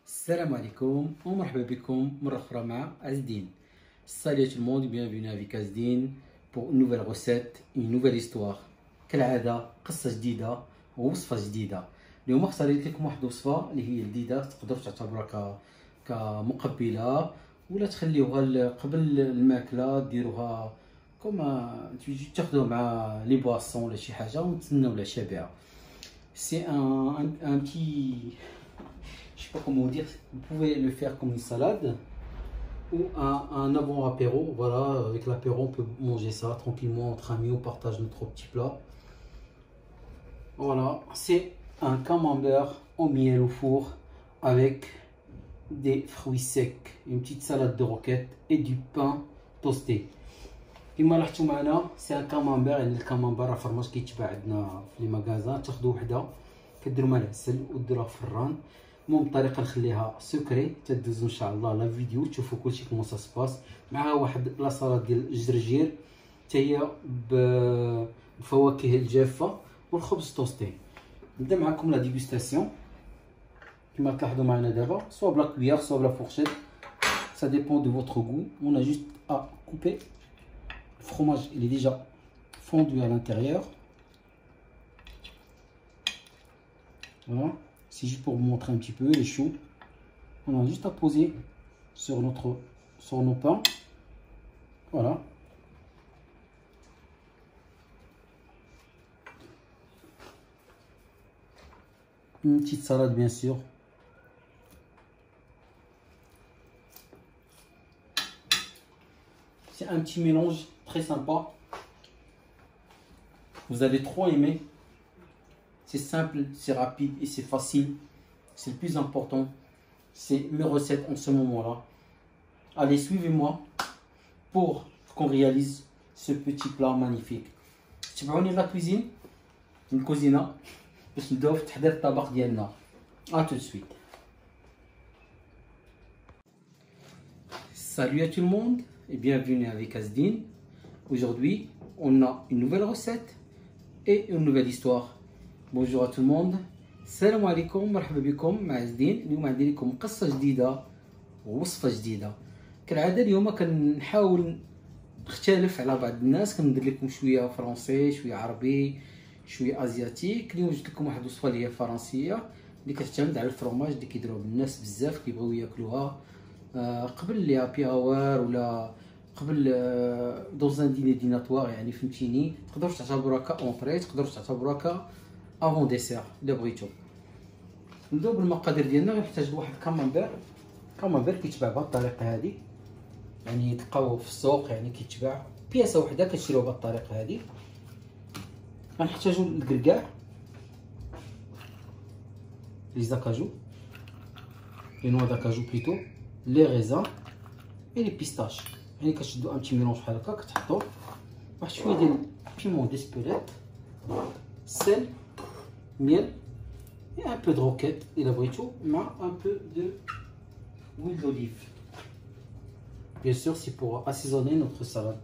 السلام عليكم ومرحبا بكم مرة أخرى مع عزدين. Salut tout le monde, bienvenue avec Azdin pour une nouvelle recette, une nouvelle histoire. كالعادة قصة جديدة ووصفة جديدة. اليوم اختاريت لكم واحد الوصفة اللي هي جديدة، تقدروا تعتبرها كمقبلة ولا تخليوها قبل الماكلة، ديروها كما تاخذوها مع لي بواسون ولا شي حاجة وتسناو العشاء بها. C'est un petit, je sais pas comment dire, vous pouvez le faire comme une salade ou un avant-apéro. Voilà, avec l'apéro on peut manger ça tranquillement entre amis, on partage notre petit plat. Voilà, c'est un camembert au miel au four avec des fruits secs, une petite salade de roquette et du pain toasté. كما لاحظتوا معنا سي ان كامامبير، يعني الكامامبير راه فرماج كيتباع عندنا في لي ماغازان. تاخذوا وحده كديروا مع العسل وديروها في الفران. المهم الطريقه نخليها سكري، تدوزوا ان شاء الله لا فيديو تشوفوا كلشي كيما سا سباس. معها واحد لا سالاد ديال الجرجير حتى هي بالفواكه الجافه والخبز توستي. نبدا معكم لا ديغوستاسيون كما تلاحظوا معنا دابا، سوا بلا كويير سوا بلا فورشيت، ça dépend de votre goût. On a juste à couper. Le fromage il est déjà fondu à l'intérieur. Voilà, c'est juste pour vous montrer un petit peu les choux. On a juste à poser sur nos pains. Voilà. Une petite salade bien sûr. C'est un petit mélange très sympa. Vous allez trop aimer. C'est simple, c'est rapide et c'est facile. C'est le plus important. C'est mes recettes en ce moment-là. Allez, suivez-moi pour qu'on réalise ce petit plat magnifique. تبعوني la cuisine, une cuisine باش نبداو في تحضير الطبق ديالنا. À tout de suite. Salut à tout le monde et bienvenue avec Azdin. Aujourd'hui, on a une nouvelle recette et une nouvelle histoire. Bonjour à tout le monde. السلام عليكم، مرحبا بكم مع عزدين. اليوم عندي لكم قصة جديدة ووصفة جديدة. كالعادة اليوم كنحاول نختلف على بعض الناس، كندير لكم شوية فرنسي شوية عربي شوية ازياتيك. اليوم جبت لكم واحد الوصفة اللي هي فرنسية اللي كتعتمد على الفرماج اللي كيديروها الناس بزاف كيبغيو ياكلوها قبل لي هابي اور ولا قبل دوز ان ديني ديناتوار، يعني فهمتيني. تقدروا تعتبروها كاونطري، تقدروا تعتبروها ك افون ديسير الا بغيتو. نبداو بالمقادير ديالنا. غنحتاج لواحد كامامبير كيتباع بهذه الطريقه هذه، يعني تلقاوه في السوق، يعني كيتباع بياسه وحده كتشريوه بهذه الطريقه هذه. غنحتاجو الكركاع، لي زاكاجو، لي نوا داكاجو بليتو، لي ريزان اي لي بيستاش. يعني كتشدو ان بتي ميلونج بحال هكا، كتحطو واحد شويه ديال بيمون ديسبيريت، سيل، miel et un peu de roquette et la brito, mais un peu de huile d'olive. Bien sûr, c'est pour assaisonner notre salade.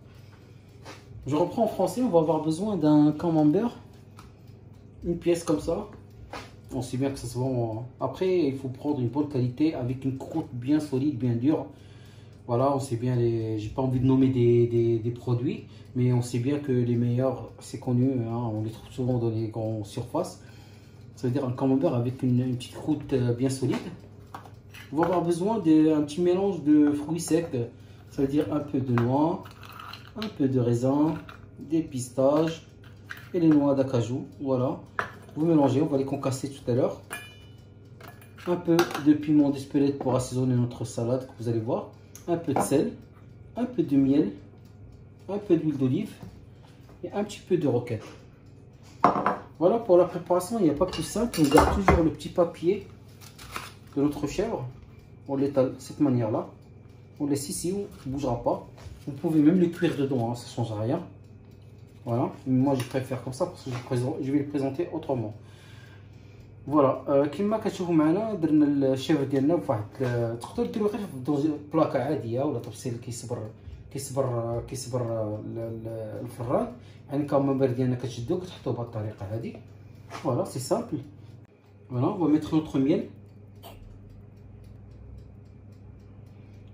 Je reprends en français. On va avoir besoin d'un camembert, une pièce comme ça. On sait bien que ça se vend. Après, il faut prendre une bonne qualité avec une croûte bien solide, bien dure. Voilà, on sait bien les. J'ai pas envie de nommer des produits, mais on sait bien que les meilleurs, c'est connu, hein, on les trouve souvent dans les grandes surfaces. Ça veut dire un camembert avec une petite croûte bien solide. On va avoir besoin d'un petit mélange de fruits secs. Ça veut dire un peu de noix, un peu de raisin, des pistaches et les noix d'acajou. Voilà. Vous mélangez, on va les concasser tout à l'heure. Un peu de piment d'Espelette pour assaisonner notre salade, que vous allez voir. Un peu de sel, un peu de miel, un peu d'huile d'olive et un petit peu de roquette. Voilà pour la préparation, il n'y a pas plus simple. On garde toujours le petit papier de notre chèvre. On l'étale de cette manière-là. On laisse ici, on ne bougera pas. Vous pouvez même le cuire dedans, hein, ça ne change rien. Voilà, moi je préfère comme ça parce que je vais le présenter autrement. Voilà, كما كتشوفوا معنا درنا الشيف ديالنا بواحد، تقدروا ديروا غير في بلاكه عاديه ولا طبسيل كيصبر الفران. يعني الكامامبير ديالنا كتشدوه كتحطوه بهذه الطريقه هذه. Voilà, c'est simple. Voilà, on va mettre notre miel.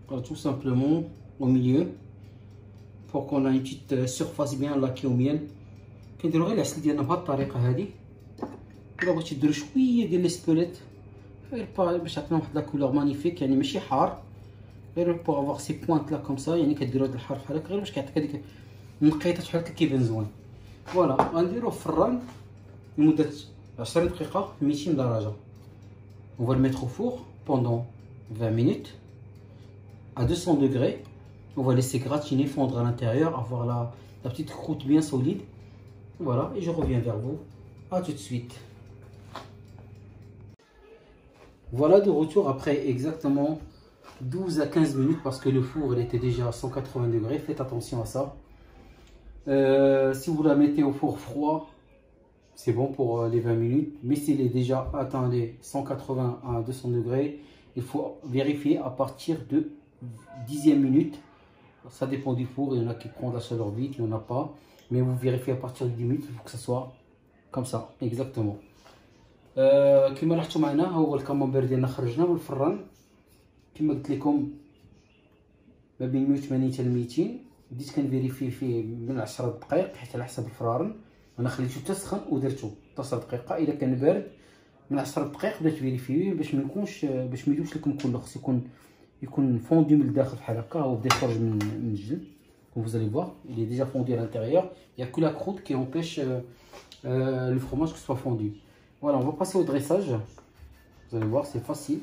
Voilà, tout simplement au milieu pour qu'on ait une petite surface bien laquée au miel. كنديرو غير العسل ديالنا بهاد الطريقه هذه. الا بغيتي ديروا شويه ديال لي سبوليت غير باش تعطينا واحد لا كولور مانيفيك، يعني ماشي حار، غير بوغ افوار سي بوينت لا كوم سا، يعني كديروا هاد الحرف بحال هكا غير باش كيعطيك هذيك النقيطات بحال هكا كيبان زوين. فوالا غنديروه في الفران لمده 20 دقيقه 200 درجه. On va le mettre au four pendant 20 minutes à 200 degrés. On va laisser gratiner, fondre à l'intérieur, avoir la petite croûte bien solide. Voilà, et je reviens vers vous. À tout de suite. Voilà de retour après exactement 12 à 15 minutes parce que le four il était déjà à 180 degrés. Faites attention à ça. Si vous la mettez au four froid, c'est bon pour les 20 minutes. Mais s'il est déjà atteint les 180 à 200 degrés, il faut vérifier à partir de 10e minute. Ça dépend du four. Il y en a qui prennent la chaleur vite, il n'y en a pas. Mais vous vérifiez à partir de 10 minutes, il faut que ça soit comme ça, exactement. كما لاحظتوا معنا هو الكامامبير ديالنا خرجنا من الفران كما قلت لكم ما بين 180 حتى 200. بديت كنفيريفي فيه من 10 دقائق حيت على حسب الفران. انا خليته تسخن ودرتو 10 دقيقه. الا كان بارد من 10 دقائق بدات فيريفيه باش ما يكونش باش ما يدوبش لكم كله. خص يكون فوندي من الداخل بحال هكا. هو بدا يخرج من الجلد. Vous allez voir, il est déjà fondu à l'intérieur. Il n'y a que la croûte qui empêche le fromage que ce soit fondu. Voilà, on va passer au dressage. Vous allez voir, c'est facile.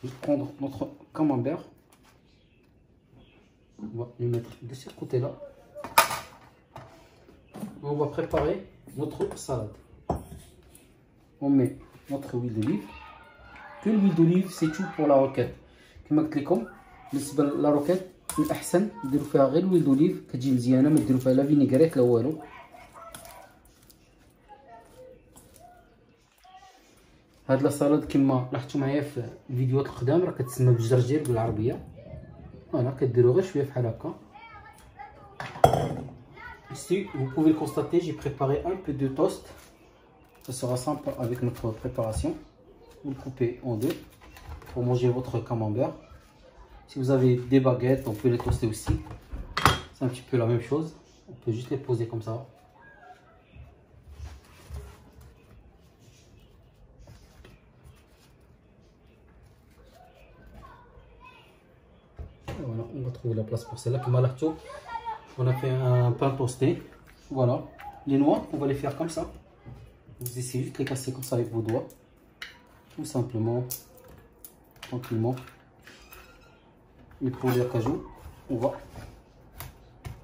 Juste prendre notre camembert. On va le mettre de ce côté-là. On va préparer notre salade. On met notre huile d'olive. Que l'huile d'olive, c'est tout pour la roquette. Comme je vous l'ai dit, la roquette, الأحسن نديرو فيها غير الويل دوليف كتجي مزيانه. ما ديرو فيها لا فينيغريت لا والو. هاد لا سالاد كما لاحظتوا معايا في الفيديوهات القدام راه كتسمى بالجرجير بالعربيه. فوالا كديروا غير شويه بحال هكا. Ici vous pouvez le constater, j'ai préparé un peu de toast. Ça sera simple avec notre préparation. Vous le coupez en deux pour manger votre camembert. Si vous avez des baguettes, on peut les toaster aussi. C'est un petit peu la même chose. On peut juste les poser comme ça. Et voilà, on va trouver la place pour celle-là. Comme à l'acto, on a fait un pain toasté. Voilà. Les noix, on va les faire comme ça. Vous essayez juste de les casser comme ça avec vos doigts. Tout simplement, tranquillement. Et pour les cajou, on va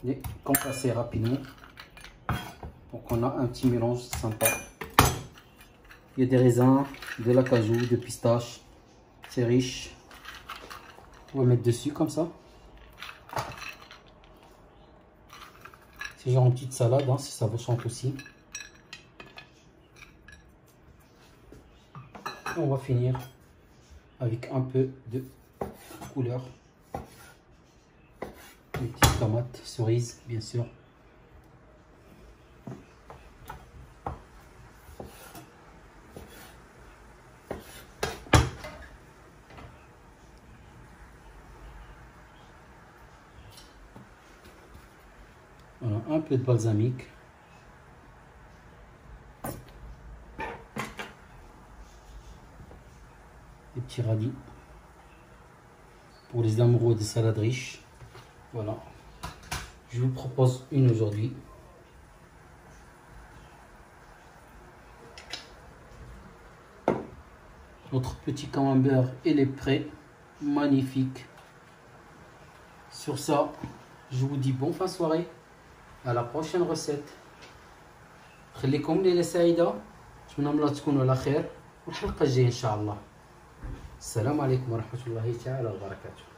les compasser rapidement pour qu'on a un petit mélange sympa. Il y a des raisins, de l'acajou, de pistache, c'est riche. On va mettre dessus comme ça. C'est genre une petite salade, hein, si ça vous chante aussi. Et on va finir avec un peu de couleur. Des petites tomates cerises, bien sûr. Voilà, un peu de balsamique. Des petits radis. Pour les amoureux de salade riche. Voilà, je vous propose une aujourd'hui. Notre petit camembert, il est prêt. Magnifique. Sur ça, je vous dis bonne fin de soirée. À la prochaine recette. خليكم ليلة سعيدة. نتمنى من الله تكونوا على خير. والحلقة الجاية إن شاء الله. السلام عليكم ورحمة الله تعالى وبركاته.